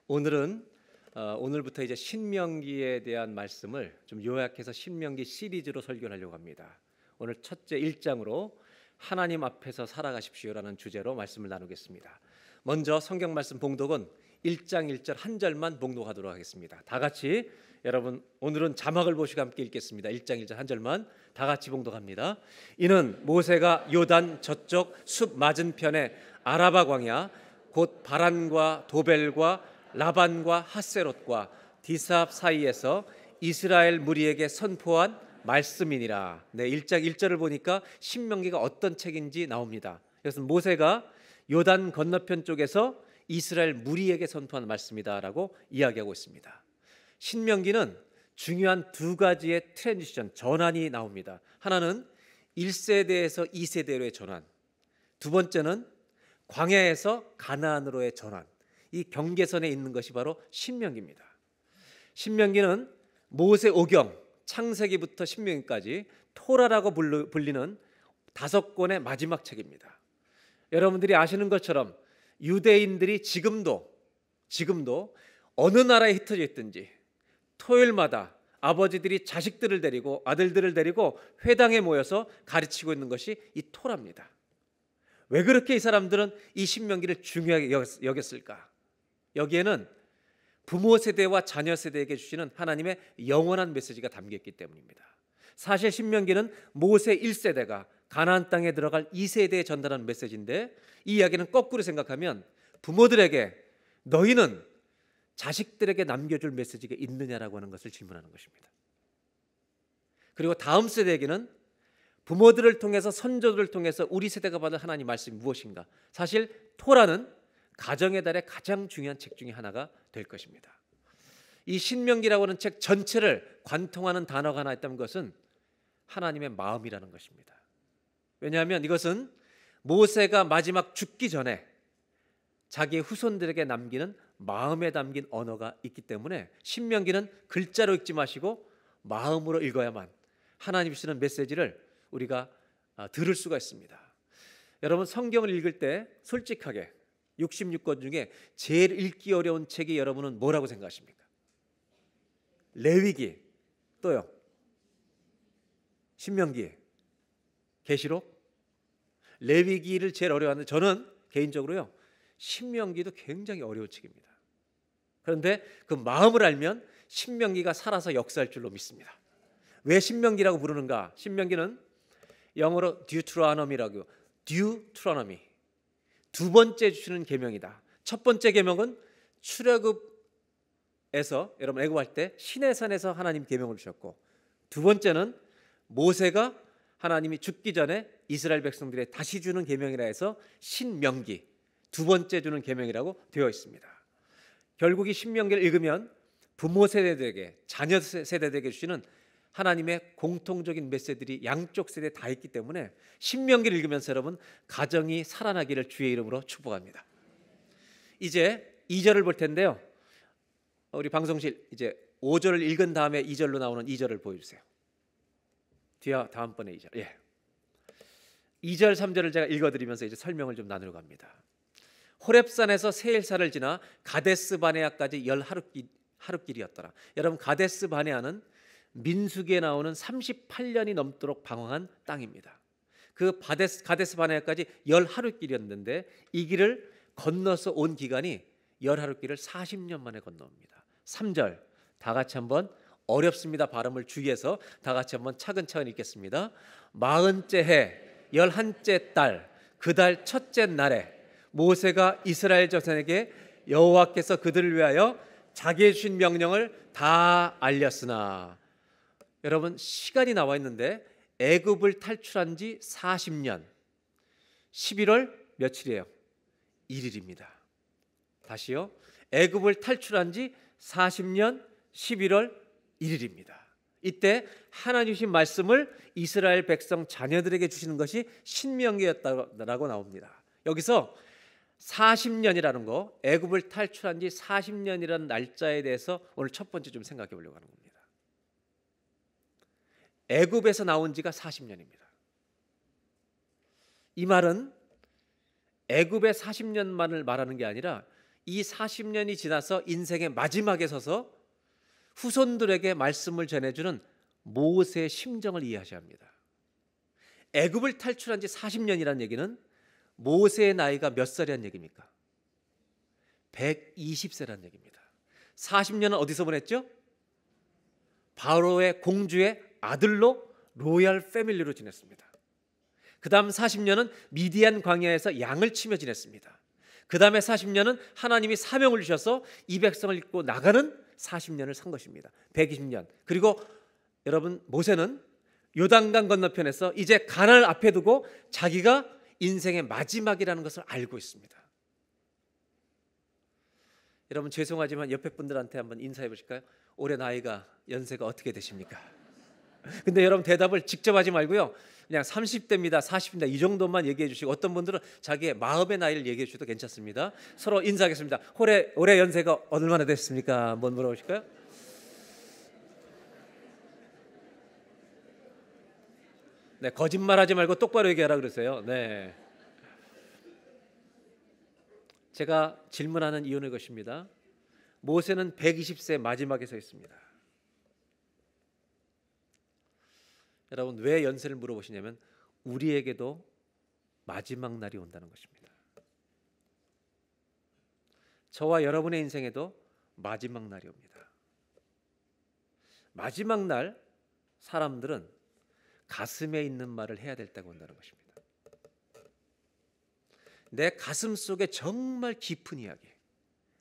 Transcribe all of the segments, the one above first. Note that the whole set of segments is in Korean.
오늘은 오늘부터 이제 신명기에 대한 말씀을 좀 요약해서 신명기 시리즈로 설교하려고 합니다. 오늘 첫째 1장으로 하나님 앞에서 살아가십시오라는 주제로 말씀을 나누겠습니다. 먼저 성경 말씀 봉독은 1장 1절 한 절만 봉독하도록 하겠습니다. 다 같이 여러분 오늘은 자막을 보시고 함께 읽겠습니다. 1장 1절 한 절만 다 같이 봉독합니다. 이는 모세가 요단 저쪽 숲 맞은편에 아라바 광야 곧 바란과 도벨과 라반과 하세롯과 디삽 사이에서 이스라엘 무리에게 선포한 말씀이니라. 1장 1절을 보니까 신명기가 어떤 책인지 나옵니다. 그래서 모세가 요단 건너편 쪽에서 이스라엘 무리에게 선포한 말씀이다라고 이야기하고 있습니다. 신명기는 중요한 두 가지의 트랜지션, 전환이 나옵니다. 하나는 1세대에서 2세대로의 전환, 두 번째는 광야에서 가나안으로의 전환. 이 경계선에 있는 것이 바로 신명기입니다. 신명기는 모세 오경, 창세기부터 신명기까지 토라라고 불리는 5권의 마지막 책입니다. 여러분들이 아시는 것처럼 유대인들이 지금도 어느 나라에 흩어져 있든지 토요일마다 아버지들이 자식들을 데리고 아들들을 데리고 회당에 모여서 가르치고 있는 것이 이 토라입니다. 왜 그렇게 이 사람들은 이 신명기를 중요하게 여겼을까? 여기에는 부모 세대와 자녀 세대에게 주시는 하나님의 영원한 메시지가 담겨있기 때문입니다. 사실 신명기는 모세 1세대가 가나안 땅에 들어갈 2세대에 전달하는 메시지인데, 이 이야기는 거꾸로 생각하면 부모들에게 너희는 자식들에게 남겨줄 메시지가 있느냐라고 하는 것을 질문하는 것입니다. 그리고 다음 세대에게는 부모들을 통해서 선조들을 통해서 우리 세대가 받은 하나님 말씀이 무엇인가? 사실 토라는 가정의 달의 가장 중요한 책 중에 하나가 될 것입니다. 이 신명기라고 하는 책 전체를 관통하는 단어가 하나 있다는 것은 하나님의 마음이라는 것입니다. 왜냐하면 이것은 모세가 마지막 죽기 전에 자기의 후손들에게 남기는 마음에 담긴 언어가 있기 때문에 신명기는 글자로 읽지 마시고 마음으로 읽어야만 하나님이 주시는 메시지를 우리가 들을 수가 있습니다. 여러분, 성경을 읽을 때 솔직하게 66권 중에 제일 읽기 어려운 책이 여러분은 뭐라고 생각하십니까? 레위기, 또요 신명기, 계시록? 레위기를 제일 어려워하는데 저는 개인적으로요 신명기도 굉장히 어려운 책입니다. 그런데 그 마음을 알면 신명기가 살아서 역사할 줄로 믿습니다. 왜 신명기라고 부르는가? 신명기는 영어로 듀트로노미라고, 듀트로노미, 두 번째 주시는 계명이다. 첫 번째 계명은 출애굽에서 여러분 애굽할 때 시내산에서 하나님 계명을 주셨고, 두 번째는 모세가 하나님이 죽기 전에 이스라엘 백성들에 다시 주는 계명이라 해서 신명기, 두 번째 주는 계명이라고 되어 있습니다. 결국 이 신명기를 읽으면 부모 세대들에게, 자녀 세대들에게 주시는 하나님의 공통적인 메시지들이 양쪽 세대에 다 있기 때문에 신명기를 읽으면서 여러분 가정이 살아나기를 주의 이름으로 축복합니다. 이제 2절을 볼 텐데요. 우리 방송실 이제 5절을 읽은 다음에 2절로 나오는 2절을 보여주세요. 다음번에 2절. 2절 3절을 제가 읽어드리면서 이제 설명을 좀 나누려고 합니다. 호렙산에서 세일사를 지나 가데스 바네아까지 10하루길이었더라. 여러분, 가데스 바네아는 민수기에 나오는 38년이 넘도록 방황한 땅입니다. 그 가데스 바네아까지 10하루길이었는데 이 길을 건너서 온 기간이 10하루길을 40년 만에 건너옵니다. 3절 다 같이 한번, 어렵습니다. 발음을 주의해서 다 같이 한번 차근차근 읽겠습니다. 40째 해 11째 달 그 달 첫째 날에 모세가 이스라엘 자손에게 여호와께서 그들을 위하여 자기의 주신 명령을 다 알렸으나, 여러분 시간이 나와 있는데 애굽을 탈출한 지 40년 11월 며칠이에요? 1일입니다. 다시요. 애굽을 탈출한 지 40년 11월 1일입니다. 이때 하나님 주신 말씀을 이스라엘 백성 자녀들에게 주시는 것이 신명기였다고 나옵니다. 여기서 40년이라는 거, 애굽을 탈출한 지 40년이라는 날짜에 대해서 오늘 첫 번째 좀 생각해 보려고 하는 겁니다. 애굽에서 나온 지가 40년입니다. 이 말은 애굽의 40년만을 말하는 게 아니라 이 40년이 지나서 인생의 마지막에 서서 후손들에게 말씀을 전해주는 모세의 심정을 이해하셔야 합니다. 애굽을 탈출한 지 40년이라는 얘기는 모세의 나이가 몇 살이란 얘기입니까? 120세라는 얘기입니다. 40년은 어디서 보냈죠? 바로의 공주의 아들로 로얄 패밀리로 지냈습니다. 그 다음 40년은 미디안 광야에서 양을 치며 지냈습니다. 그 다음에 40년은 하나님이 사명을 주셔서 이 백성을 이끌고 나가는 40년을 산 것입니다. 120년. 그리고 여러분, 모세는 요단강 건너편에서 이제 가나안을 앞에 두고 자기가 인생의 마지막이라는 것을 알고 있습니다. 여러분, 죄송하지만 옆에 분들한테 한번 인사해 보실까요? 올해 나이가, 연세가 어떻게 되십니까? 근데 여러분, 대답을 직접 하지 말고요, 그냥 30대입니다, 40대입니다 이 정도만 얘기해 주시고, 어떤 분들은 자기의 마음의 나이를 얘기해 주셔도 괜찮습니다. 서로 인사하겠습니다. 올해 연세가 얼마나 됐습니까? 한번 물어보실까요? 네, 거짓말하지 말고 똑바로 얘기하라 그러세요. 네. 제가 질문하는 이유는 이것입니다. 모세는 120세 마지막에 서 있습니다. 여러분, 왜 연세를 물어보시냐면 우리에게도 마지막 날이 온다는 것입니다. 저와 여러분의 인생에도 마지막 날이 옵니다. 마지막 날 사람들은 가슴에 있는 말을 해야 될 때가 온다는 것입니다. 내 가슴 속에 정말 깊은 이야기,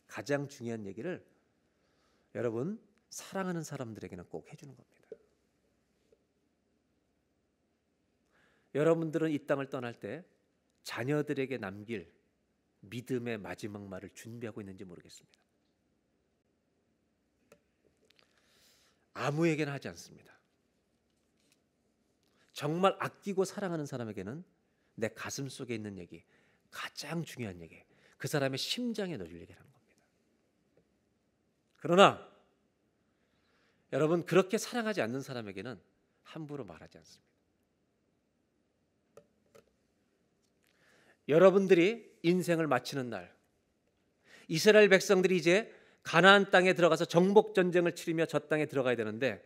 가장 중요한 얘기를 여러분, 사랑하는 사람들에게는 꼭 해주는 겁니다. 여러분들은 이 땅을 떠날 때 자녀들에게 남길 믿음의 마지막 말을 준비하고 있는지 모르겠습니다. 아무에게나 하지 않습니다. 정말 아끼고 사랑하는 사람에게는 내 가슴 속에 있는 얘기, 가장 중요한 얘기, 그 사람의 심장에 넣어줄 얘기를 하는 겁니다. 그러나 여러분, 그렇게 사랑하지 않는 사람에게는 함부로 말하지 않습니다. 여러분들이 인생을 마치는 날, 이스라엘 백성들이 이제 가나안 땅에 들어가서 정복 전쟁을 치르며 저 땅에 들어가야 되는데,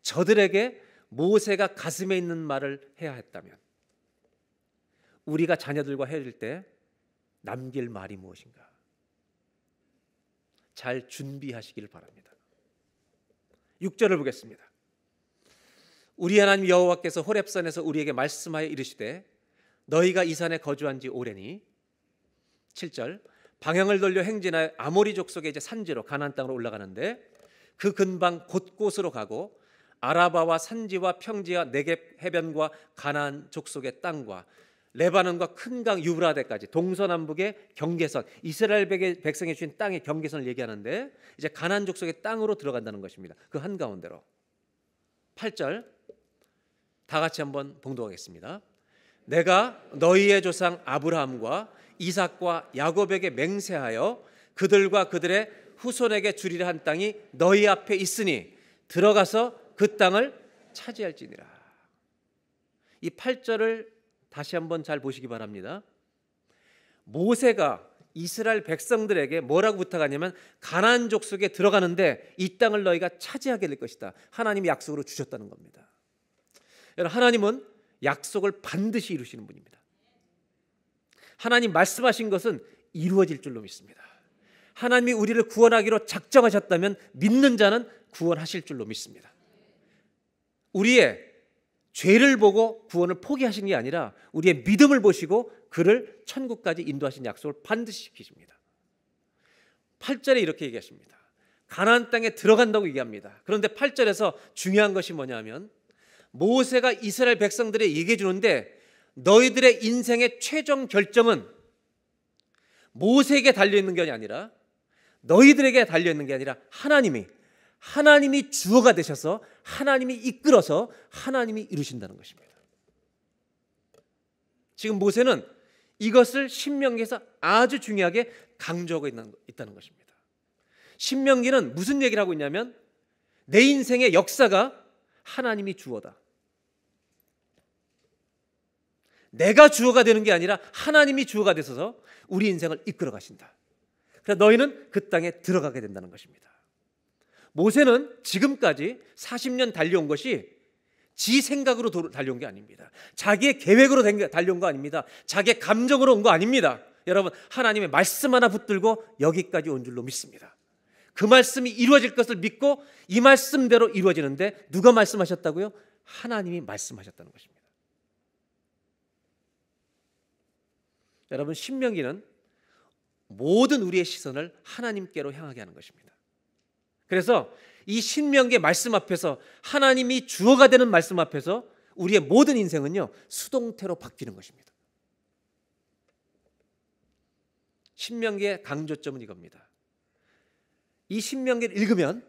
저들에게 모세가 가슴에 있는 말을 해야 했다면 우리가 자녀들과 헤어질 때 남길 말이 무엇인가? 잘 준비하시길 바랍니다. 6절을 보겠습니다. 우리 하나님 여호와께서 호렙산에서 우리에게 말씀하여 이르시되 너희가 이 산에 거주한 지 오래니. 7절, 방향을 돌려 행진하여 아모리 족속의 이제 산지로 가나안 땅으로 올라가는데 그 근방 곳곳으로 가고 아라바와 산지와 평지와 네겝 해변과 가나안 족속의 땅과 레바논과 큰 강 유브라데까지 동서남북의 경계선, 이스라엘 백성이 주신 땅의 경계선을 얘기하는데 이제 가나안 족속의 땅으로 들어간다는 것입니다. 그 한가운데로. 8절 다 같이 한번 봉독하겠습니다. 내가 너희의 조상 아브라함과 이삭과 야곱에게 맹세하여 그들과 그들의 후손에게 주리라 한 땅이 너희 앞에 있으니 들어가서 그 땅을 차지할지니라. 이 8절을 다시 한번 잘 보시기 바랍니다. 모세가 이스라엘 백성들에게 뭐라고 부탁하냐면 가나안 족속에 들어가는데 이 땅을 너희가 차지하게 될 것이다. 하나님이 약속으로 주셨다는 겁니다. 여러분, 하나님은 약속을 반드시 이루시는 분입니다. 하나님 말씀하신 것은 이루어질 줄로 믿습니다. 하나님이 우리를 구원하기로 작정하셨다면 믿는 자는 구원하실 줄로 믿습니다. 우리의 죄를 보고 구원을 포기하신 게 아니라 우리의 믿음을 보시고 그를 천국까지 인도하신 약속을 반드시 지키십니다. 8절에 이렇게 얘기하십니다. 가나안 땅에 들어간다고 얘기합니다. 그런데 8절에서 중요한 것이 뭐냐면 모세가 이스라엘 백성들에게 얘기해 주는데 너희들의 인생의 최종 결정은 모세에게 달려있는 게 아니라 너희들에게 달려있는 게 아니라 하나님이 주어가 되셔서 하나님이 이끌어서 하나님이 이루신다는 것입니다. 지금 모세는 이것을 신명기에서 아주 중요하게 강조하고 있다는 것입니다. 신명기는 무슨 얘기를 하고 있냐면 내 인생의 역사가 하나님이 주어다. 내가 주어가 되는 게 아니라 하나님이 주어가 되셔서 우리 인생을 이끌어 가신다. 그래서 너희는 그 땅에 들어가게 된다는 것입니다. 모세는 지금까지 40년 달려온 것이 지 생각으로 달려온 게 아닙니다. 자기의 계획으로 달려온 거 아닙니다. 자기의 감정으로 온 거 아닙니다. 여러분, 하나님의 말씀 하나 붙들고 여기까지 온 줄로 믿습니다. 그 말씀이 이루어질 것을 믿고 이 말씀대로 이루어지는데 누가 말씀하셨다고요? 하나님이 말씀하셨다는 것입니다. 여러분, 신명기는 모든 우리의 시선을 하나님께로 향하게 하는 것입니다. 그래서 이 신명기의 말씀 앞에서, 하나님이 주어가 되는 말씀 앞에서 우리의 모든 인생은요, 수동태로 바뀌는 것입니다. 신명기의 강조점은 이겁니다. 이 신명기를 읽으면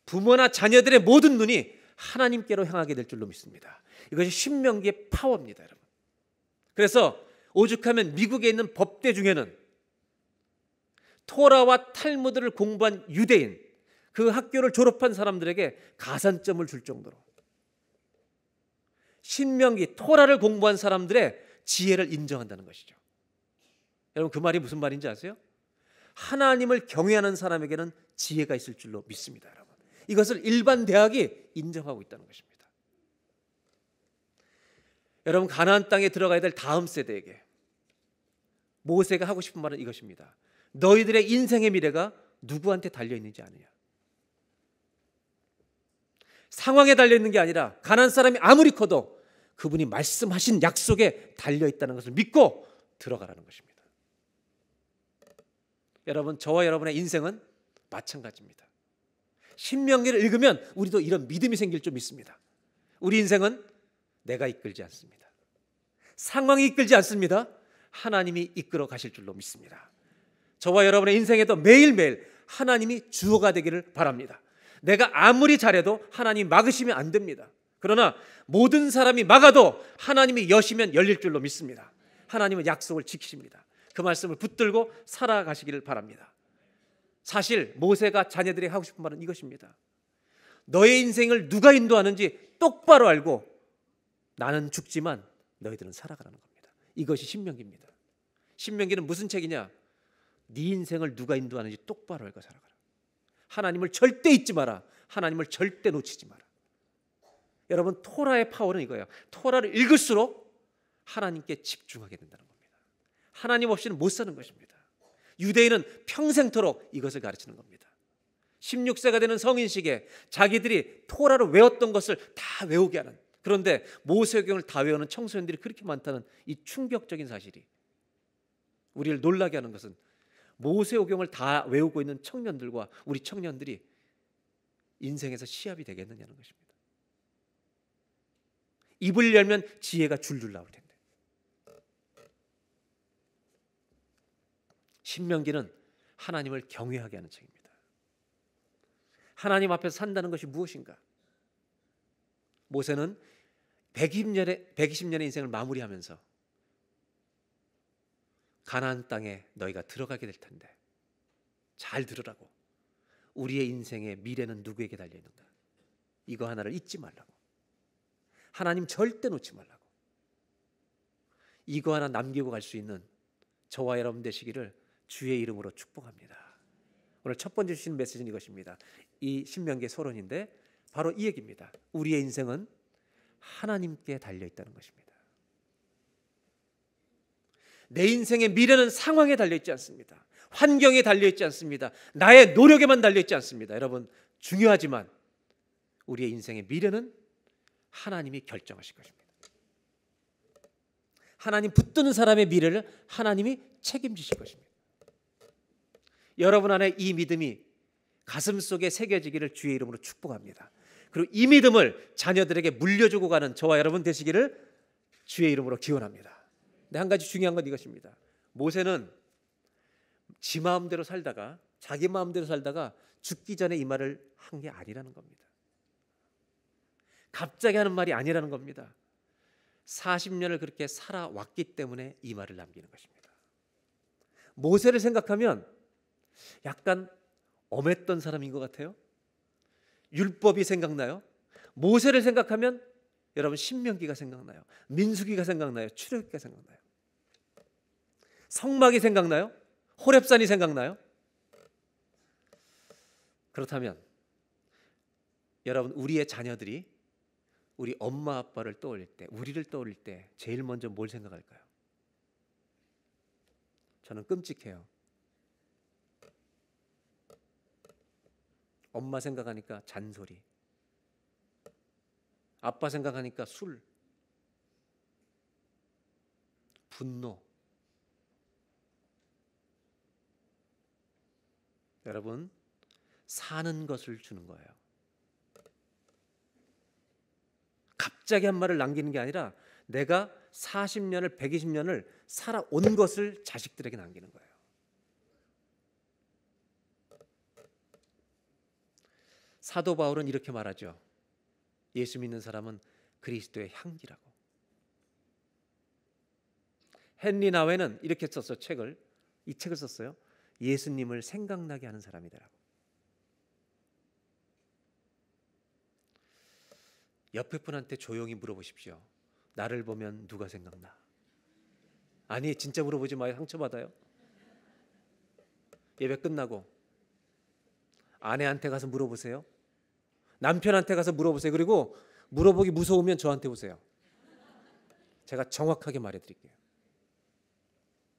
부모나 자녀들의 모든 눈이 하나님께로 향하게 될 줄로 믿습니다. 이것이 신명기의 파워입니다, 여러분. 그래서 오죽하면 미국에 있는 법대 중에는 토라와 탈무드를 공부한 유대인, 그 학교를 졸업한 사람들에게 가산점을 줄 정도로 신명기, 토라를 공부한 사람들의 지혜를 인정한다는 것이죠. 여러분, 그 말이 무슨 말인지 아세요? 하나님을 경외하는 사람에게는 지혜가 있을 줄로 믿습니다, 여러분. 이것을 일반 대학이 인정하고 있다는 것입니다. 여러분, 가나안 땅에 들어가야 될 다음 세대에게 모세가 하고 싶은 말은 이것입니다. 너희들의 인생의 미래가 누구한테 달려있는지 아느냐? 상황에 달려있는 게 아니라 가나안 사람이 아무리 커도 그분이 말씀하신 약속에 달려있다는 것을 믿고 들어가라는 것입니다. 여러분, 저와 여러분의 인생은 마찬가지입니다. 신명기를 읽으면 우리도 이런 믿음이 생길 줄 믿습니다. 우리 인생은 내가 이끌지 않습니다. 상황이 이끌지 않습니다. 하나님이 이끌어 가실 줄로 믿습니다. 저와 여러분의 인생에도 매일매일 하나님이 주어가 되기를 바랍니다. 내가 아무리 잘해도 하나님이 막으시면 안 됩니다. 그러나 모든 사람이 막아도 하나님이 여시면 열릴 줄로 믿습니다. 하나님은 약속을 지키십니다. 그 말씀을 붙들고 살아가시기를 바랍니다. 사실 모세가 자녀들에게 하고 싶은 말은 이것입니다. 너의 인생을 누가 인도하는지 똑바로 알고 나는 죽지만 너희들은 살아가라는 겁니다. 이것이 신명기입니다. 신명기는 무슨 책이냐? 네 인생을 누가 인도하는지 똑바로 알고 살아가라. 하나님을 절대 잊지 마라. 하나님을 절대 놓치지 마라. 여러분, 토라의 파워는 이거예요. 토라를 읽을수록 하나님께 집중하게 된다는 겁니다. 하나님 없이는 못 사는 것입니다. 유대인은 평생토록 이것을 가르치는 겁니다. 16세가 되는 성인 시기에 자기들이 토라를 외웠던 것을 다 외우게 하는, 그런데 모세오경을 다 외우는 청소년들이 그렇게 많다는 이 충격적인 사실이 우리를 놀라게 하는 것은, 모세오경을 다 외우고 있는 청년들과 우리 청년들이 인생에서 시합이 되겠느냐는 것입니다. 입을 열면 지혜가 줄줄 나올 텐데. 신명기는 하나님을 경외하게 하는 책입니다. 하나님 앞에서 산다는 것이 무엇인가? 모세는 120년의 인생을 마무리하면서 가나안 땅에 너희가 들어가게 될 텐데 잘 들으라고. 우리의 인생의 미래는 누구에게 달려있는가? 이거 하나를 잊지 말라고. 하나님 절대 놓지 말라고. 이거 하나 남기고 갈 수 있는 저와 여러분 되시기를 주의 이름으로 축복합니다. 오늘 첫 번째 주신 메시지는 이것입니다. 이 신명기의 서론인데 바로 이 얘기입니다. 우리의 인생은 하나님께 달려있다는 것입니다. 내 인생의 미래는 상황에 달려있지 않습니다. 환경에 달려있지 않습니다. 나의 노력에만 달려있지 않습니다. 여러분, 중요하지만 우리의 인생의 미래는 하나님이 결정하실 것입니다. 하나님 붙드는 사람의 미래를 하나님이 책임지실 것입니다. 여러분 안에 이 믿음이 가슴속에 새겨지기를 주의 이름으로 축복합니다. 그리고 이 믿음을 자녀들에게 물려주고 가는 저와 여러분 되시기를 주의 이름으로 기원합니다. 근데 한 가지 중요한 건 이것입니다. 모세는 지 마음대로 살다가, 자기 마음대로 살다가 죽기 전에 이 말을 한 게 아니라는 겁니다. 갑자기 하는 말이 아니라는 겁니다. 40년을 그렇게 살아왔기 때문에 이 말을 남기는 것입니다. 모세를 생각하면 약간 엄했던 사람인 것 같아요. 율법이 생각나요. 모세를 생각하면 여러분 신명기가 생각나요. 민수기가 생각나요. 출애굽기가 생각나요. 성막이 생각나요. 호렙산이 생각나요. 그렇다면 여러분, 우리의 자녀들이 우리 엄마 아빠를 떠올릴 때, 우리를 떠올릴 때 제일 먼저 뭘 생각할까요? 저는 끔찍해요. 엄마 생각하니까 잔소리, 아빠 생각하니까 술, 분노. 여러분, 사는 것을 주는 거예요. 갑자기 한 말을 남기는 게 아니라 내가 40년을 120년을 살아온 것을 자식들에게 남기는 거예요. 사도 바울은 이렇게 말하죠. 예수 믿는 사람은 그리스도의 향기라고. 헨리 나웨는 이렇게 썼어요. 이 책을 썼어요. 예수님을 생각나게 하는 사람이다라고. 옆에 분한테 조용히 물어보십시오. 나를 보면 누가 생각나? 아니, 진짜 물어보지 마요. 상처받아요. 예배 끝나고 아내한테 가서 물어보세요. 남편한테 가서 물어보세요. 그리고 물어보기 무서우면 저한테 오세요. 제가 정확하게 말해드릴게요.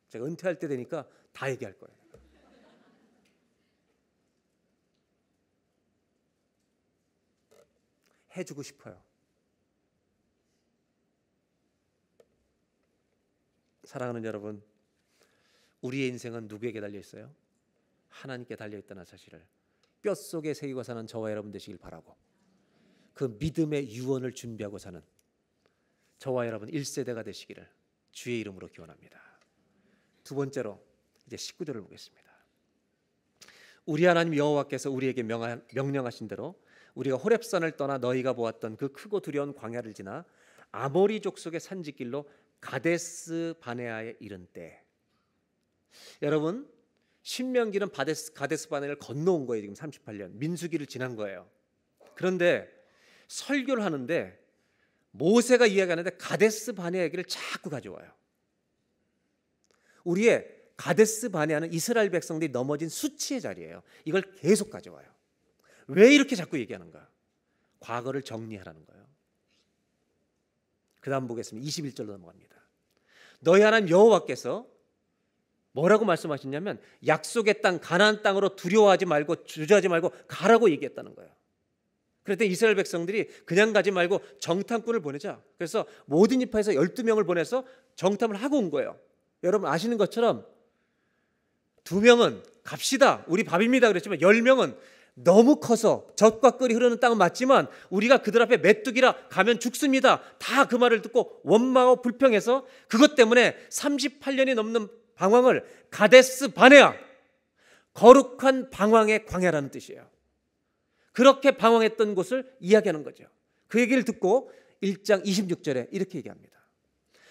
제가 은퇴할 때 되니까 다 얘기할 거예요. 해주고 싶어요. 사랑하는 여러분, 우리의 인생은 누구에게 달려 있어요? 하나님께 달려 있다는 사실을 뼛속에 새기고 사는 저와 여러분 되시길 바라고, 그 믿음의 유언을 준비하고 사는 저와 여러분 1세대가 되시기를 주의 이름으로 기원합니다. 두 번째로 이제 19절을 보겠습니다. 우리 하나님 여호와께서 우리에게 명령하신 대로 우리가 호렙산을 떠나 너희가 보았던 그 크고 두려운 광야를 지나 아모리 족속의 산지길로 가데스 바네아에 이른 때, 여러분 신명기는 가데스 바네아를 건너온 거예요. 지금 38년 민수기를 지난 거예요. 그런데 설교를 하는데 모세가 이야기하는데 가데스 바네아 얘기를 자꾸 가져와요. 우리의 가데스 바네아는 이스라엘 백성들이 넘어진 수치의 자리예요. 이걸 계속 가져와요. 왜 이렇게 자꾸 얘기하는가? 과거를 정리하라는 거예요. 그 다음 보겠습니다. 21절로 넘어갑니다. 너희 하나님 여호와께서 뭐라고 말씀하셨냐면 약속의 땅 가나안 땅으로 두려워하지 말고 주저하지 말고 가라고 얘기했다는 거예요. 그랬더니 이스라엘 백성들이 그냥 가지 말고 정탐꾼을 보내자. 그래서 모든 지파에서 12명을 보내서 정탐을 하고 온 거예요. 여러분 아시는 것처럼 2명은 갑시다, 우리 밥입니다 그랬지만 10명은 너무 커서 젖과 꿀이 흐르는 땅은 맞지만 우리가 그들 앞에 메뚜기라 가면 죽습니다. 다 그 말을 듣고 원망하고 불평해서 그것 때문에 38년이 넘는 방황을 가데스 바네아, 거룩한 방황의 광야라는 뜻이에요. 그렇게 방황했던 곳을 이야기하는 거죠. 그 얘기를 듣고 1장 26절에 이렇게 얘기합니다.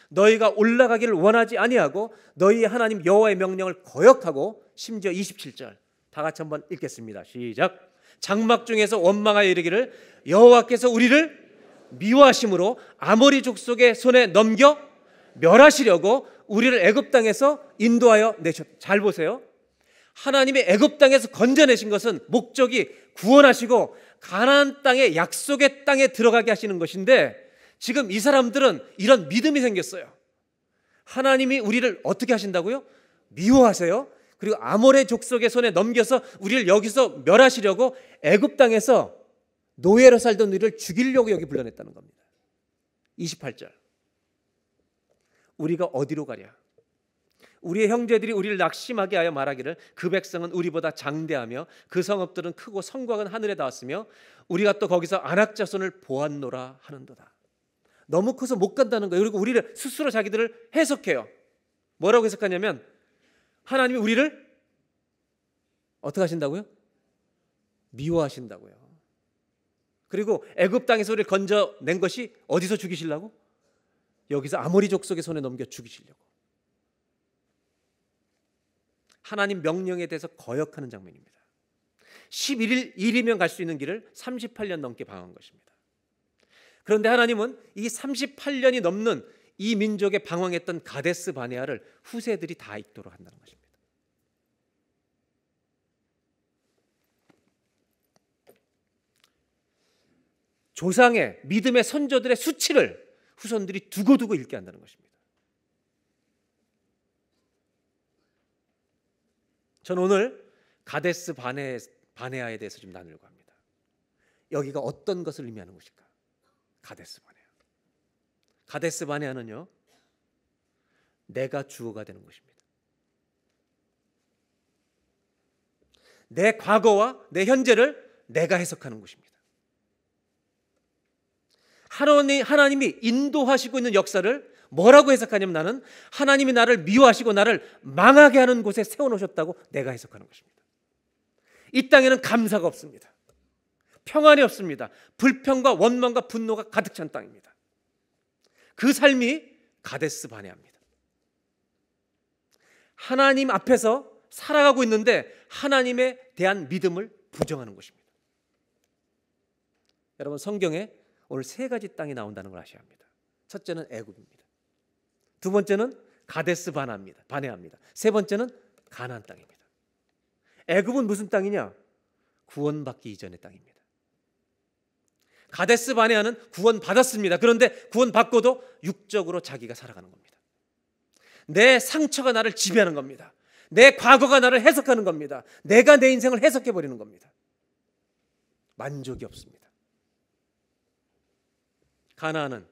너희가 올라가기를 원하지 아니하고 너희의 하나님 여호와의 명령을 거역하고, 심지어 27절 다 같이 한번 읽겠습니다. 시작. 장막 중에서 원망하여 이르기를 여호와께서 우리를 미워하심으로 아모리 족속의 손에 넘겨 멸하시려고 우리를 애굽 땅에서 인도하여 내셨다. 잘 보세요. 하나님의 애굽 땅에서 건져내신 것은 목적이 구원하시고 가나안 땅의 약속의 땅에 들어가게 하시는 것인데, 지금 이 사람들은 이런 믿음이 생겼어요. 하나님이 우리를 어떻게 하신다고요? 미워하세요. 그리고 아모레 족속의 손에 넘겨서 우리를 여기서 멸하시려고 애굽 땅에서 노예로 살던 우리를 죽이려고 여기 불러냈다는 겁니다. 28절. 우리가 어디로 가랴? 우리의 형제들이 우리를 낙심하게 하여 말하기를 그 백성은 우리보다 장대하며 그 성읍들은 크고 성곽은 하늘에 닿았으며 우리가 또 거기서 안악 자손을 보았노라 하는도다. 너무 커서 못 간다는 거예요. 그리고 우리를 스스로 자기들을 해석해요. 뭐라고 해석하냐면 하나님이 우리를 어떻게 하신다고요? 미워하신다고요. 그리고 애굽 땅에서 우리를 건져낸 것이 어디서 죽이시려고? 여기서 아모리 족속의 손에 넘겨 죽이시려고. 하나님 명령에 대해서 거역하는 장면입니다. 11일이면 갈 수 있는 길을 38년 넘게 방황한 것입니다. 그런데 하나님은 이 38년이 넘는 이 민족의 방황했던 가데스 바네아를 후세들이 다 있도록 한다는 것입니다. 조상의 믿음의 선조들의 수치를 후손들이 두고두고 읽게 한다는 것입니다. 저는 오늘 가데스 바네아에 대해서 좀 나누려고 합니다. 여기가 어떤 것을 의미하는 것일까? 가데스 바네아. 가데스 바네아는요, 내가 주어가 되는 것입니다. 내 과거와 내 현재를 내가 해석하는 것입니다. 하나님이 인도하시고 있는 역사를 뭐라고 해석하냐면, 나는 하나님이 나를 미워하시고 나를 망하게 하는 곳에 세워놓으셨다고 내가 해석하는 것입니다. 이 땅에는 감사가 없습니다. 평안이 없습니다. 불평과 원망과 분노가 가득 찬 땅입니다. 그 삶이 가데스 바네아입니다. 하나님 앞에서 살아가고 있는데 하나님에 대한 믿음을 부정하는 것입니다. 여러분, 성경에 오늘 세 가지 땅이 나온다는 걸 아셔야 합니다. 첫째는 애굽입니다. 두 번째는 가데스 바네아입니다. 세 번째는 가나안 땅입니다. 애굽은 무슨 땅이냐? 구원받기 이전의 땅입니다. 가데스 바네아는 구원받았습니다. 그런데 구원받고도 육적으로 자기가 살아가는 겁니다. 내 상처가 나를 지배하는 겁니다. 내 과거가 나를 해석하는 겁니다. 내가 내 인생을 해석해버리는 겁니다. 만족이 없습니다. 가나안은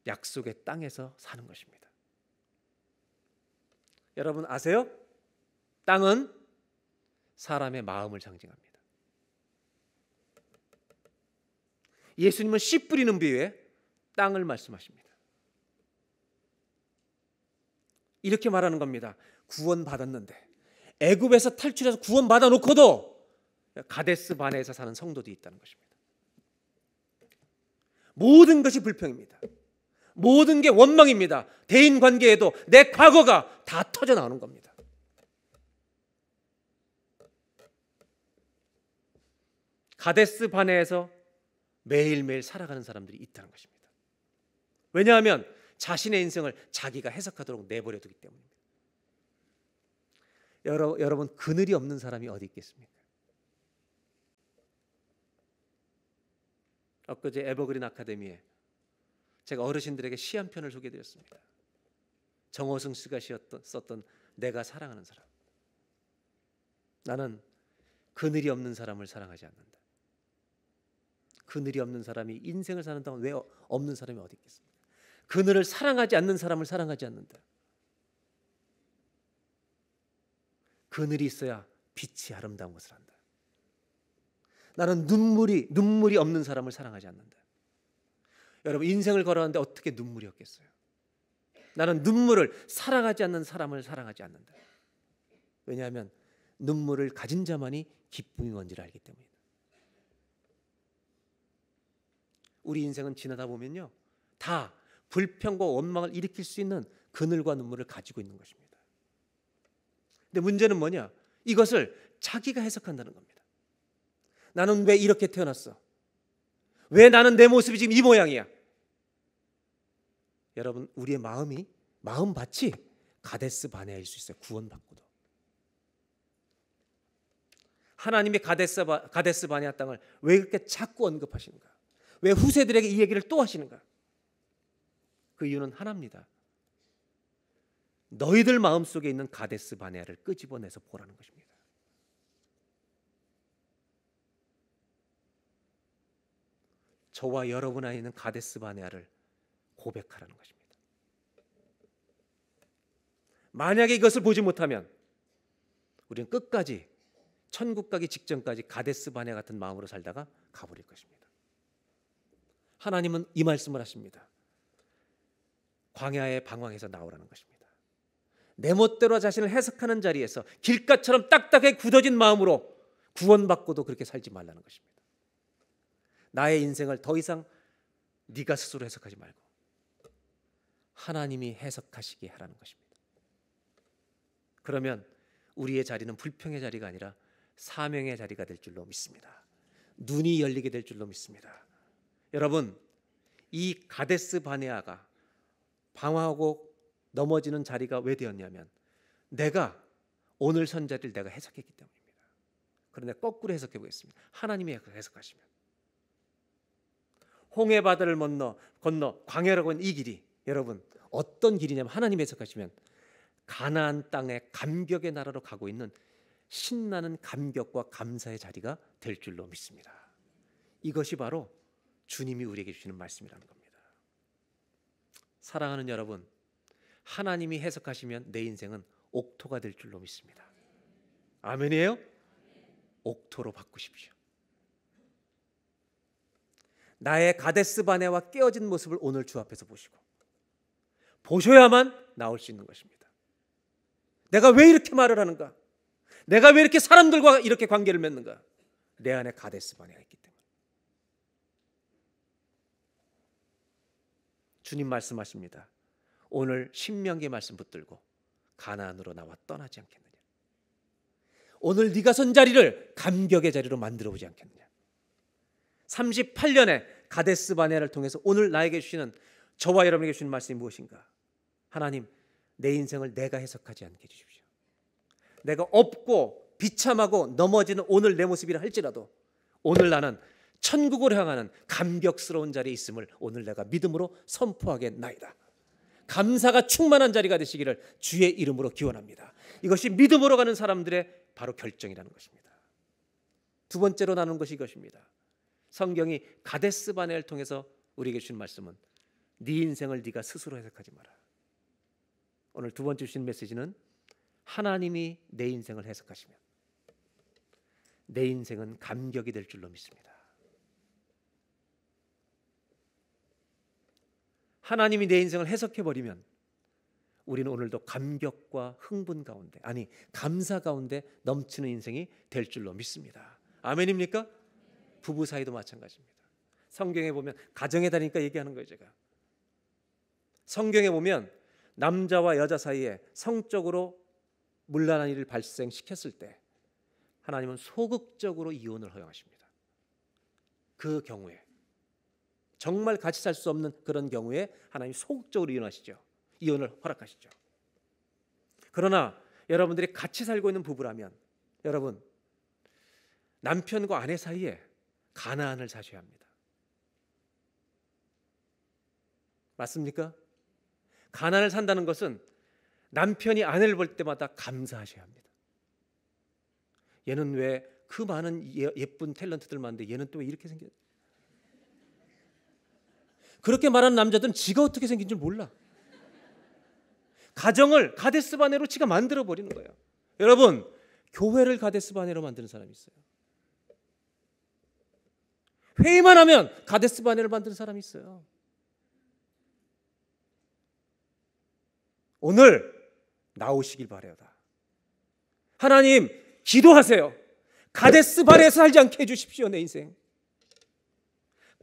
약속의 땅에서 사는 것입니다. 여러분 아세요? 땅은 사람의 마음을 상징합니다. 예수님은 씨 뿌리는 비유에 땅을 말씀하십니다. 이렇게 말하는 겁니다. 구원받았는데, 애굽에서 탈출해서 구원받아 놓고도 가데스 바네아에서 사는 성도들이 있다는 것입니다. 모든 것이 불평입니다. 모든 게 원망입니다. 대인 관계에도 내 과거가 다 터져 나오는 겁니다. 가데스 바네아에서 매일매일 살아가는 사람들이 있다는 것입니다. 왜냐하면 자신의 인생을 자기가 해석하도록 내버려 두기 때문입니다. 여러분, 그늘이 없는 사람이 어디 있겠습니까? 엊그제 에버그린 아카데미에 제가 어르신들에게 시 한 편을 소개해드렸습니다. 정호승 씨가 썼던 내가 사랑하는 사람. 나는 그늘이 없는 사람을 사랑하지 않는다. 그늘이 없는 사람이 인생을 사는 동안 왜 없는 사람이 어디 있겠습니까? 그늘을 사랑하지 않는 사람을 사랑하지 않는다. 그늘이 있어야 빛이 아름다운 것을 한다. 나는 눈물이 없는 사람을 사랑하지 않는다. 여러분, 인생을 걸어가는데 어떻게 눈물이 없겠어요? 나는 눈물을 사랑하지 않는 사람을 사랑하지 않는다. 왜냐하면 눈물을 가진 자만이 기쁨이 뭔지를 알기 때문이다. 우리 인생은 지나다 보면요, 다 불평과 원망을 일으킬 수 있는 그늘과 눈물을 가지고 있는 것입니다. 근데 문제는 뭐냐? 이것을 자기가 해석한다는 겁니다. 나는 왜 이렇게 태어났어? 왜 나는 내 모습이 지금 이 모양이야? 여러분, 우리의 마음밭이 가데스 바네아일 수 있어요. 구원받고도. 하나님의 가데스 바네아 땅을 왜 그렇게 자꾸 언급하시는가? 왜 후세들에게 이 얘기를 또 하시는가? 그 이유는 하나입니다. 너희들 마음속에 있는 가데스 바네아를 끄집어내서 보라는 것입니다. 저와 여러분 안에 있는 가데스 바네아를 고백하라는 것입니다. 만약에 이것을 보지 못하면 우리는 끝까지 천국 가기 직전까지 가데스 바네아 같은 마음으로 살다가 가버릴 것입니다. 하나님은 이 말씀을 하십니다. 광야의 방황에서 나오라는 것입니다. 내 멋대로 자신을 해석하는 자리에서 길가처럼 딱딱하게 굳어진 마음으로 구원받고도 그렇게 살지 말라는 것입니다. 나의 인생을 더 이상 네가 스스로 해석하지 말고 하나님이 해석하시게 하라는 것입니다. 그러면 우리의 자리는 불평의 자리가 아니라 사명의 자리가 될 줄로 믿습니다. 눈이 열리게 될 줄로 믿습니다. 여러분, 이 가데스 바네아가 방황하고 넘어지는 자리가 왜 되었냐면 내가 오늘 선 자리를 내가 해석했기 때문입니다. 그런데 거꾸로 해석해 보겠습니다. 하나님이 해석하시면 홍해 바다를 건너 광야라고 하는 이 길이 여러분 어떤 길이냐면 하나님 해석하시면 가나안 땅의 감격의 나라로 가고 있는 신나는 감격과 감사의 자리가 될 줄로 믿습니다. 이것이 바로 주님이 우리에게 주시는 말씀이라는 겁니다. 사랑하는 여러분, 하나님이 해석하시면 내 인생은 옥토가 될 줄로 믿습니다. 아멘이에요? 옥토로 바꾸십시오. 나의 가데스 바네와 깨어진 모습을 오늘 주 앞에서 보시고 보셔야만 나올 수 있는 것입니다. 내가 왜 이렇게 말을 하는가? 내가 왜 이렇게 사람들과 이렇게 관계를 맺는가? 내 안에 가데스 바네가 있기 때문에. 주님 말씀하십니다. 오늘 신명기 말씀 붙들고 가나안으로 나와 떠나지 않겠느냐? 오늘 네가 선 자리를 감격의 자리로 만들어 보지 않겠느냐? 38년의 가데스 바네를 통해서 오늘 나에게 주시는 저와 여러분에게 주시는 말씀이 무엇인가? 하나님, 내 인생을 내가 해석하지 않게 해주십시오. 내가 없고 비참하고 넘어지는 오늘 내 모습이라 할지라도 오늘 나는 천국으로 향하는 감격스러운 자리에 있음을 오늘 내가 믿음으로 선포하겠나이다. 감사가 충만한 자리가 되시기를 주의 이름으로 기원합니다. 이것이 믿음으로 가는 사람들의 바로 결정이라는 것입니다. 두 번째로 나누는 것이 이것입니다. 성경이 가데스 바네를 통해서 우리에게 주신 말씀은 네 인생을 네가 스스로 해석하지 마라. 오늘 두 번째 주신 메시지는 하나님이 내 인생을 해석하시면 내 인생은 감격이 될 줄로 믿습니다. 하나님이 내 인생을 해석해버리면 우리는 오늘도 감격과 흥분 가운데, 아니 감사 가운데 넘치는 인생이 될 줄로 믿습니다. 아멘입니까? 부부 사이도 마찬가지입니다. 성경에 보면 가정에 다니까 얘기하는 거예요. 제가 성경에 보면 남자와 여자 사이에 성적으로 문란한 일을 발생시켰을 때 하나님은 소극적으로 이혼을 허용하십니다. 그 경우에 정말 같이 살 수 없는 그런 경우에 하나님이 소극적으로 이혼하시죠. 이혼을 허락하시죠. 그러나 여러분들이 같이 살고 있는 부부라면 여러분 남편과 아내 사이에 가나안을 사셔야 합니다. 맞습니까? 가나안을 산다는 것은 남편이 아내를 볼 때마다 감사하셔야 합니다. 얘는 왜 그 많은 예쁜 탤런트들 많은데 얘는 또 왜 이렇게 생겼? 그렇게 말하는 남자들은 지가 어떻게 생긴 줄 몰라. 가정을 가데스 바네로 지가 만들어 버리는 거예요. 여러분, 교회를 가데스 바네로 만드는 사람이 있어요. 회의만 하면 가데스 바네를 만드는 사람이 있어요. 오늘 나오시길 바라다. 하나님, 기도하세요. 가데스 바네에서 살지 않게 해주십시오. 내 인생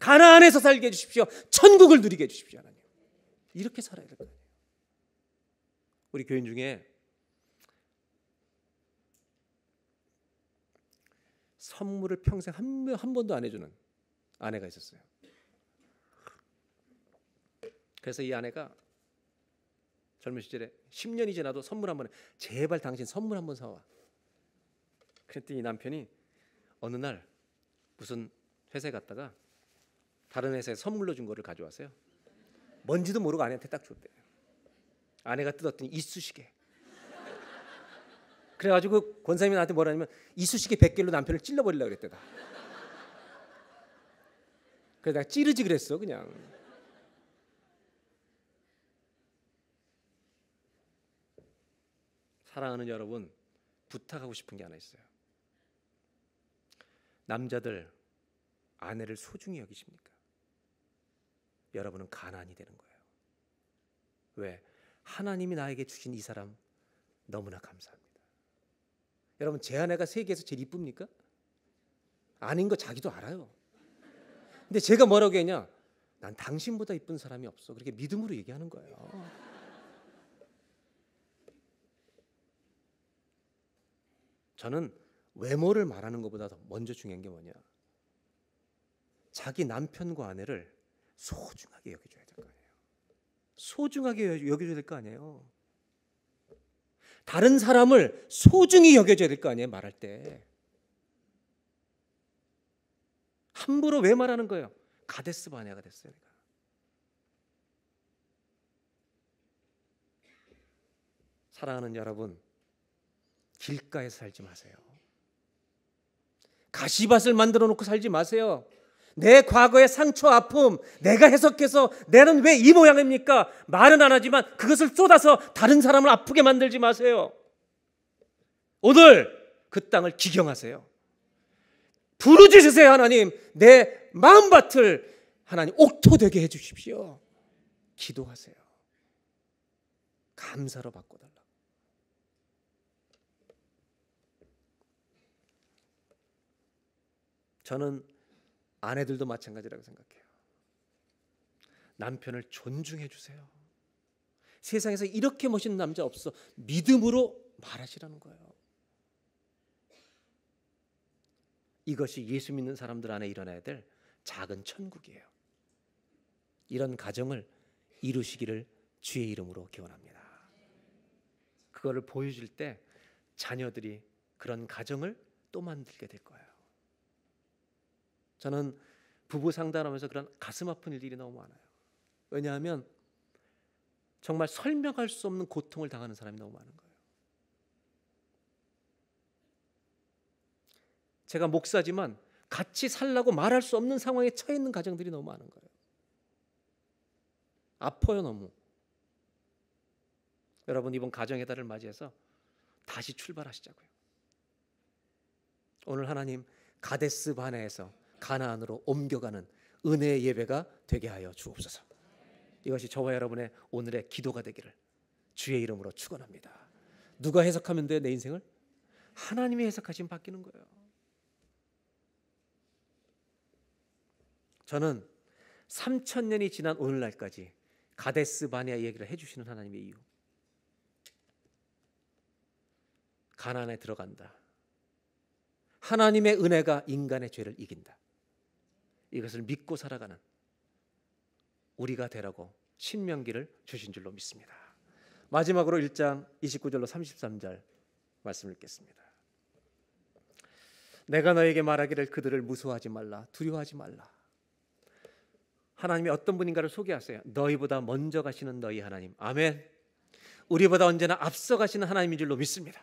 가나안에서 살게 해주십시오. 천국을 누리게 해주십시오. 하나님, 이렇게 살아야 될 거예요. 우리 교인 중에 선물을 평생 한 번도 안 해주는 아내가 있었어요. 그래서 이 아내가 젊은 시절에 10년이 지나도 선물 한 번, 제발 당신 선물 한 번 사와. 그랬더니 이 남편이 어느 날 무슨 회사에 갔다가 다른 회사에 선물로 준 거를 가져왔어요. 뭔지도 모르고 아내한테 딱 줬대요. 아내가 뜯었더니 이쑤시개. 그래가지고 권사님이 나한테 뭐라냐면 이쑤시개 100개로 남편을 찔러버리려고 그랬대다. 그래서 내가 찌르지 그랬어 그냥. 사랑하는 여러분, 부탁하고 싶은 게 하나 있어요. 남자들, 아내를 소중히 여기십니까? 여러분은 가난이 되는 거예요. 왜? 하나님이 나에게 주신 이 사람 너무나 감사합니다. 여러분, 제 아내가 세계에서 제일 이쁩니까? 아닌 거 자기도 알아요. 근데 제가 뭐라고 했냐? 난 당신보다 이쁜 사람이 없어. 그렇게 믿음으로 얘기하는 거예요. 저는 외모를 말하는 것보다 더 먼저 중요한 게 뭐냐? 자기 남편과 아내를 소중하게 여겨줘야 될 거 아니에요. 소중하게 여겨줘야 될 거 아니에요. 다른 사람을 소중히 여겨줘야 될 거 아니에요. 말할 때 함부로 왜 말하는 거예요? 가데스 바네아가 됐어요. 내가. 사랑하는 여러분, 길가에서 살지 마세요. 가시밭을 만들어 놓고 살지 마세요. 내 과거의 상처, 아픔 내가 해석해서 나는 왜 이 모양입니까? 말은 안 하지만 그것을 쏟아서 다른 사람을 아프게 만들지 마세요. 오늘 그 땅을 기경하세요. 부르짖으세요. 하나님, 내 마음밭을 하나님 옥토되게 해주십시오. 기도하세요. 감사로 바꿔달라고. 저는 아내들도 마찬가지라고 생각해요. 남편을 존중해 주세요. 세상에서 이렇게 멋있는 남자 없어. 믿음으로 말하시라는 거예요. 이것이 예수 믿는 사람들 안에 일어나야 될 작은 천국이에요. 이런 가정을 이루시기를 주의 이름으로 기원합니다. 그거를 보여줄 때 자녀들이 그런 가정을 또 만들게 될 거예요. 저는 부부 상담하면서 그런 가슴 아픈 일들이 너무 많아요. 왜냐하면 정말 설명할 수 없는 고통을 당하는 사람이 너무 많은 거예요. 제가 목사지만 같이 살라고 말할 수 없는 상황에 처해 있는 가정들이 너무 많은 거예요. 아파요, 너무. 여러분, 이번 가정의 달을 맞이해서 다시 출발하시자고요. 오늘 하나님 가데스 바네아에서 가나안으로 옮겨가는 은혜의 예배가 되게 하여 주옵소서. 이것이 저와 여러분의 오늘의 기도가 되기를 주의 이름으로 축원합니다. 누가 해석하면 돼요, 내 인생을? 하나님이 해석하시면 바뀌는 거예요. 저는 3000년이 지난 오늘날까지 가데스 바네아 얘기를 해주시는 하나님의 이유, 가나안에 들어간다. 하나님의 은혜가 인간의 죄를 이긴다. 이것을 믿고 살아가는 우리가 되라고 신명기를 주신 줄로 믿습니다. 마지막으로 1장 29절로 33절 말씀을 읽겠습니다. 내가 너에게 말하기를 그들을 무서워하지 말라, 두려워하지 말라. 하나님이 어떤 분인가를 소개하세요. 너희보다 먼저 가시는 너희 하나님. 아멘. 우리보다 언제나 앞서 가시는 하나님인 줄로 믿습니다.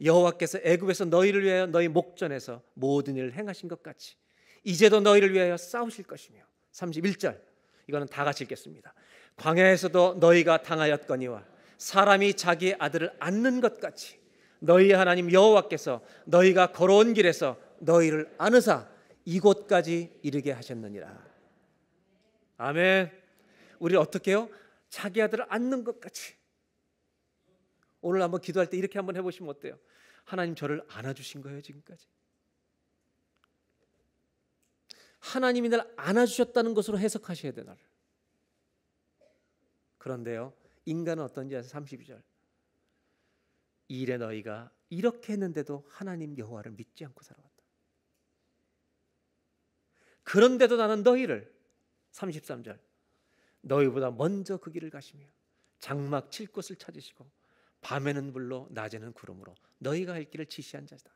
여호와께서 애굽에서 너희를 위하여 너희 목전에서 모든 일을 행하신 것 같이 이제도 너희를 위하여 싸우실 것이며. 31절, 이거는 다 같이 읽겠습니다. 광야에서도 너희가 당하였거니와 사람이 자기의 아들을 안는 것 같이 너희 하나님 여호와께서 너희가 걸어온 길에서 너희를 안으사 이곳까지 이르게 하셨느니라. 아멘. 우리 어떻게 해요? 자기 아들을 안는 것 같이. 오늘 한번 기도할 때 이렇게 한번 해보시면 어때요? 하나님, 저를 안아주신 거예요, 지금까지. 하나님이 날 안아주셨다는 것으로 해석하셔야 돼, 나를. 그런데요, 인간은 어떤지 아세요? 32절. 이래 너희가 이렇게 했는데도 하나님 여호와를 믿지 않고 살아왔다. 그런데도 나는 너희를, 33절, 너희보다 먼저 그 길을 가시며 장막 칠 곳을 찾으시고 밤에는 불로 낮에는 구름으로 너희가 할 길을 지시한 자다.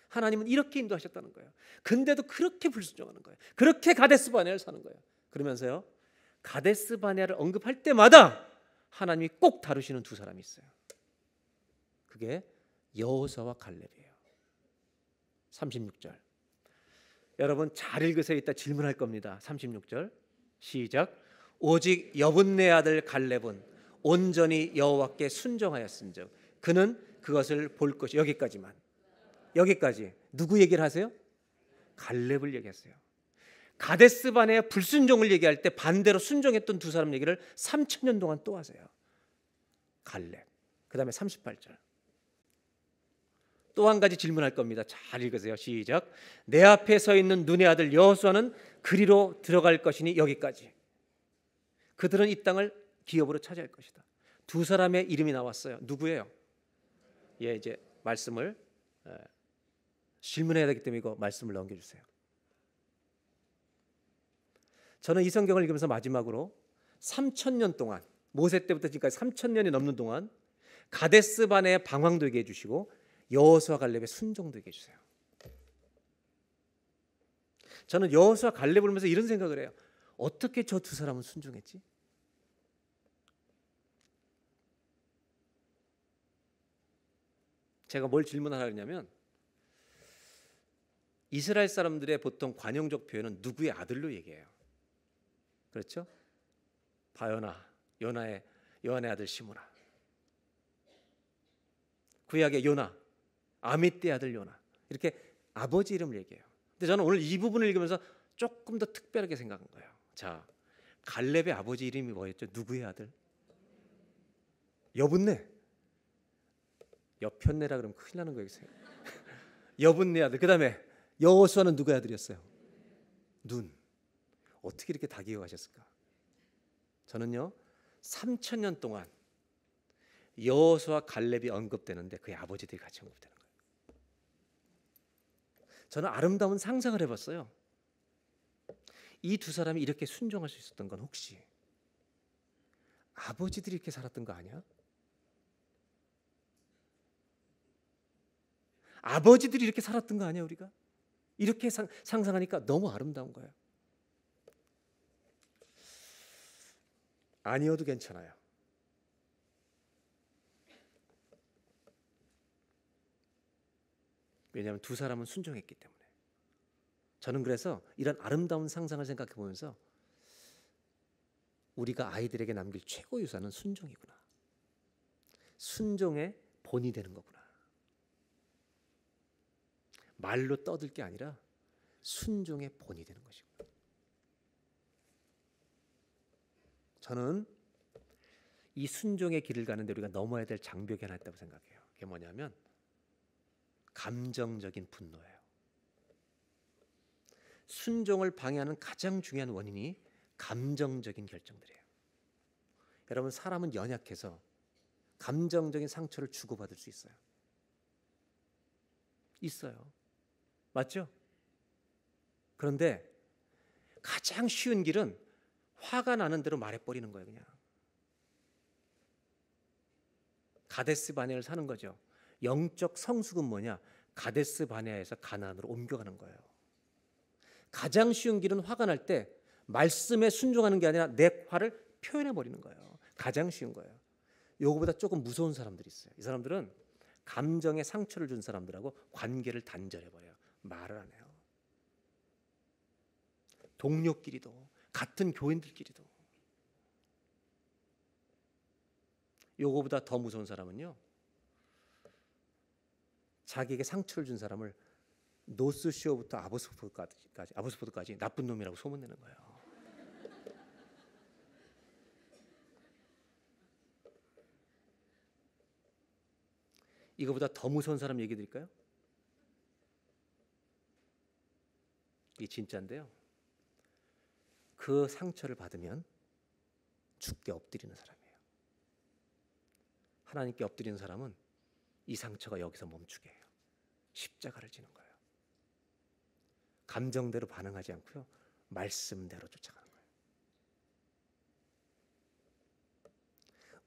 하나님은 이렇게 인도하셨다는 거예요. 근데도 그렇게 불순종하는 거예요. 그렇게 가데스 바네아를 사는 거예요. 그러면서요, 가데스 바네아를 언급할 때마다 하나님이 꼭 다루시는 두 사람이 있어요. 그게 여호수아와 갈렙이에요. 36절. 여러분 잘 읽으세요. 이따 질문할 겁니다. 36절 시작. 오직 여분네 아들 갈렙은 온전히 여호와께 순종하였은즉 그는 그것을 볼 것이. 여기까지만. 여기까지. 누구 얘기를 하세요? 갈렙을 얘기했어요. 가데스 바네아 불순종을 얘기할 때 반대로 순종했던 두 사람 얘기를 3000년 동안 또 하세요. 갈렙. 그 다음에 38절. 또 한 가지 질문할 겁니다. 잘 읽으세요. 시작. 내 앞에 서 있는 눈의 아들 여호수아는 그리로 들어갈 것이니. 여기까지. 그들은 이 땅을 기업으로 차지할 것이다. 두 사람의 이름이 나왔어요. 누구예요? 예, 이제 말씀을 질문해야 되기 때문에 이거 말씀을 넘겨주세요. 저는 이 성경을 읽으면서 마지막으로 3000년 동안, 모세 때부터 지금까지 3000년이 넘는 동안 가데스 바네아 방황되게 해주시고 여호수아 갈렙의 순종되게 해주세요. 저는 여호수아 갈렙을 보면서 이런 생각을 해요. 어떻게 저 두 사람은 순종했지? 제가 뭘 질문하려 했냐면 이스라엘 사람들의 보통 관용적 표현은 누구의 아들로 얘기해요. 그렇죠? 바요나, 요한의 아들 시므나. 구약의 요나, 아미떼 아들 요나. 이렇게 아버지 이름을 얘기해요. 근데 저는 오늘 이 부분을 읽으면서 조금 더 특별하게 생각한 거예요. 자, 갈렙의 아버지 이름이 뭐였죠? 누구의 아들? 여분네. 여편네라 그러면 큰일 나는 거예요. 여분네 아들. 그 다음에 여호수아는 누구의 아들이었어요? 눈. 어떻게 이렇게 다 기억하셨을까? 저는요 3,000년 동안 여호수아 갈렙이 언급되는데 그의 아버지들이 같이 언급되는 거예요. 저는 아름다운 상상을 해봤어요. 이 두 사람이 이렇게 순종할 수 있었던 건 혹시 아버지들이 이렇게 살았던 거 아니야? 아버지들이 이렇게 살았던 거 아니야 우리가? 이렇게 상상하니까 너무 아름다운 거예요. 아니어도 괜찮아요. 왜냐하면 두 사람은 순종했기 때문에. 저는 그래서 이런 아름다운 상상을 생각해 보면서 우리가 아이들에게 남길 최고 유산은 순종이구나. 순종의 본이 되는 거구나. 말로 떠들 게 아니라 순종의 본이 되는 것이구나. 저는 이 순종의 길을 가는데 우리가 넘어야 될 장벽이 하나 있다고 생각해요. 그게 뭐냐면 감정적인 분노예요. 순종을 방해하는 가장 중요한 원인이 감정적인 결정들이에요. 여러분 사람은 연약해서 감정적인 상처를 주고받을 수 있어요. 있어요. 맞죠? 그런데 가장 쉬운 길은 화가 나는 대로 말해버리는 거예요. 그냥 가데스 바네아를 사는 거죠. 영적 성숙은 뭐냐? 가데스 바네아에서 가나안으로 옮겨가는 거예요. 가장 쉬운 길은 화가 날 때 말씀에 순종하는 게 아니라 내 화를 표현해버리는 거예요. 가장 쉬운 거예요. 요거보다 조금 무서운 사람들이 있어요. 이 사람들은 감정에 상처를 준 사람들하고 관계를 단절해버려요. 말을 안 해요. 동료끼리도 같은 교인들끼리도. 요거보다 더 무서운 사람은요, 자기에게 상처를 준 사람을 노스쇼부터 아보스포드까지 나쁜 놈이라고 소문내는 거예요. 이거보다 더 무서운 사람 얘기 드릴까요? 이게 진짜인데요. 그 상처를 받으면 죽게 엎드리는 사람이에요. 하나님께 엎드리는 사람은 이 상처가 여기서 멈추게 해요. 십자가를 지는 거예요. 감정대로 반응하지 않고요. 말씀대로 쫓아가는 거예요.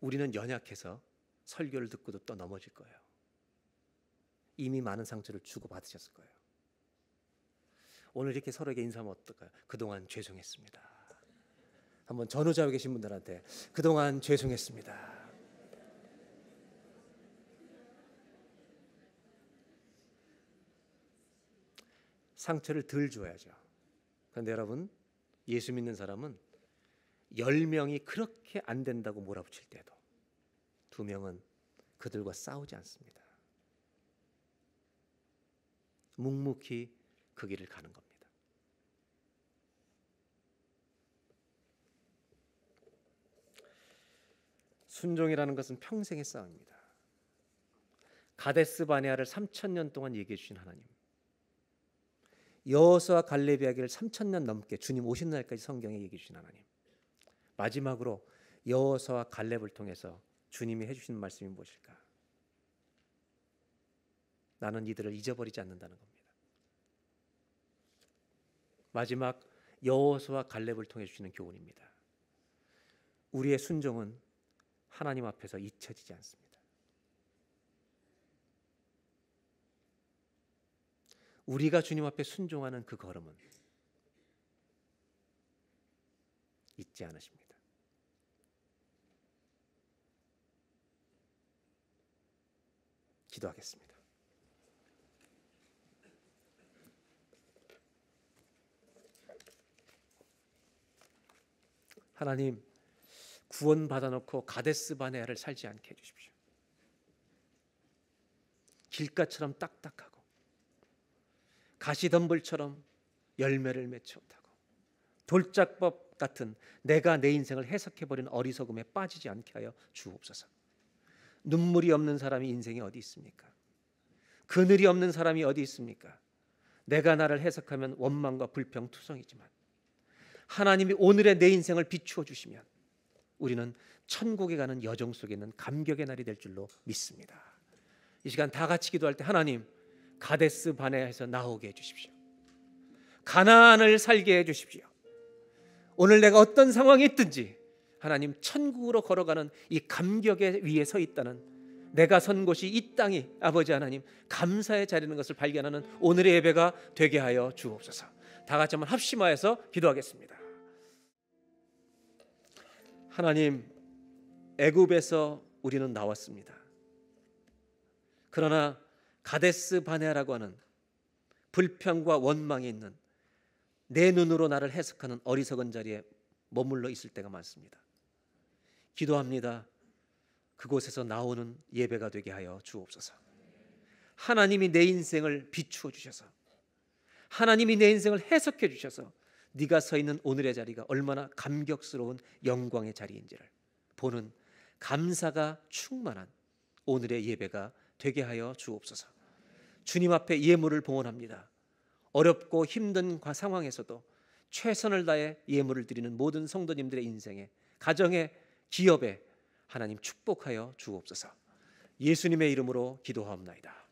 우리는 연약해서 설교를 듣고도 또 넘어질 거예요. 이미 많은 상처를 주고받으셨을 거예요. 오늘 이렇게 서로에게 인사하면 어떨까요? 그동안 죄송했습니다. 한번 전후좌우 계신 분들한테 그동안 죄송했습니다. 상처를 덜 줘야죠. 그런데 여러분, 예수 믿는 사람은 10명이 그렇게 안 된다고 몰아붙일 때도 2명은 그들과 싸우지 않습니다. 묵묵히 그 길을 가는 겁니다. 순종이라는 것은 평생의 싸움입니다. 가데스 바네아를 3,000년 동안 얘기해 주신 하나님, 여호수아 갈렙 이야기를 3,000년 넘게 주님 오신 날까지 성경에 얘기해 주신 하나님, 마지막으로 여호수아 갈렙을 통해서 주님이 해주신 말씀이 무엇일까? 나는 이들을 잊어버리지 않는다는 겁니다. 마지막 여호수아 갈렙을 통해 주시는 교훈입니다. 우리의 순종은 하나님 앞에서 잊혀지지 않습니다. 우리가 주님 앞에 순종하는 그 걸음은 잊지 않으십니다. 기도하겠습니다. 하나님, 구원 받아놓고 가데스 바네아를 살지 않게 해주십시오. 길가처럼 딱딱하고 가시덤불처럼 열매를 맺지 못하고 돌짝법 같은 내가 내 인생을 해석해버린 어리석음에 빠지지 않게 하여 주옵소서. 눈물이 없는 사람이 인생에 어디 있습니까? 그늘이 없는 사람이 어디 있습니까? 내가 나를 해석하면 원망과 불평투성이지만 하나님이 오늘의 내 인생을 비추어 주시면 우리는 천국에 가는 여정 속에 있는 감격의 날이 될 줄로 믿습니다. 이 시간 다 같이 기도할 때 하나님, 가데스 바네아에서 나오게 해주십시오. 가나안을 살게 해주십시오. 오늘 내가 어떤 상황에 있든지 하나님, 천국으로 걸어가는 이 감격의 위에 서 있다는, 내가 선 곳이 이 땅이 아버지 하나님 감사의 자리는 것을 발견하는 오늘의 예배가 되게 하여 주옵소서. 다 같이 한번 합심하여서 기도하겠습니다. 하나님, 애굽에서 우리는 나왔습니다. 그러나 가데스 바네아라고 하는 불평과 원망이 있는 내 눈으로 나를 해석하는 어리석은 자리에 머물러 있을 때가 많습니다. 기도합니다. 그곳에서 나오는 예배가 되게 하여 주옵소서. 하나님이 내 인생을 비추어 주셔서, 하나님이 내 인생을 해석해 주셔서 네가 서 있는 오늘의 자리가 얼마나 감격스러운 영광의 자리인지를 보는 감사가 충만한 오늘의 예배가 되게 하여 주옵소서. 주님 앞에 예물을 봉헌합니다. 어렵고 힘든 상황에서도 최선을 다해 예물을 드리는 모든 성도님들의 인생에, 가정에, 기업에 하나님 축복하여 주옵소서. 예수님의 이름으로 기도하옵나이다.